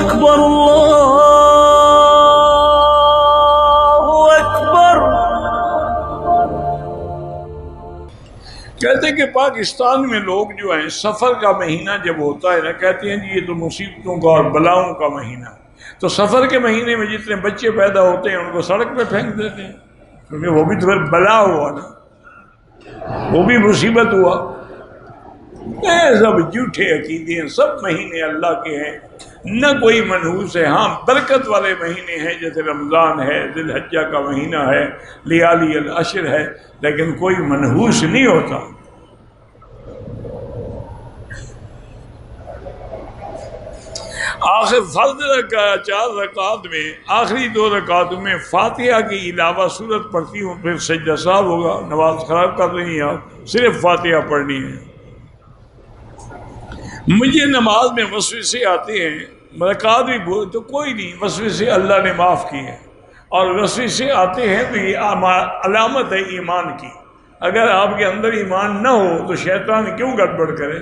اکبر اللہ اکبر۔ کہتے ہیں کہ پاکستان میں لوگ جو ہیں سفر کا مہینہ جب ہوتا ہے نا، کہتے ہیں جی یہ تو مصیبتوں کا اور بلاؤں کا مہینہ، تو سفر کے مہینے میں جتنے بچے پیدا ہوتے ہیں ان کو سڑک پہ پھینک دیتے ہیں، کیونکہ وہ بھی تو پھر بلا ہوا نا، وہ بھی مصیبت ہوا۔ یہ سب جھوٹے عقیدے ہیں، سب مہینے اللہ کے ہیں، نہ کوئی منحوس ہے۔ ہاں برکت والے مہینے ہیں جیسے رمضان ہے، ذی الحجہ کا مہینہ ہے، لیالی العشر ہے، لیکن کوئی منحوس نہیں ہوتا۔ آخر فرض کا 4 رکعات میں آخری 2 رکعتوں میں فاتحہ کے علاوہ سورت پڑھتی ہوں، پھر سجدہ سہو ہوگا۔ نماز خراب کر رہی ہیں آپ، صرف فاتحہ پڑھنی ہے۔ مجھے نماز میں وسوسے آتے ہیں، رکعات بھی تو کوئی نہیں، وسوسے اللہ نے معاف کیے، اور وسوسے آتے ہیں تو یہ علامت ہے ایمان کی۔ اگر آپ کے اندر ایمان نہ ہو تو شیطان کیوں گڑبڑ کرے؟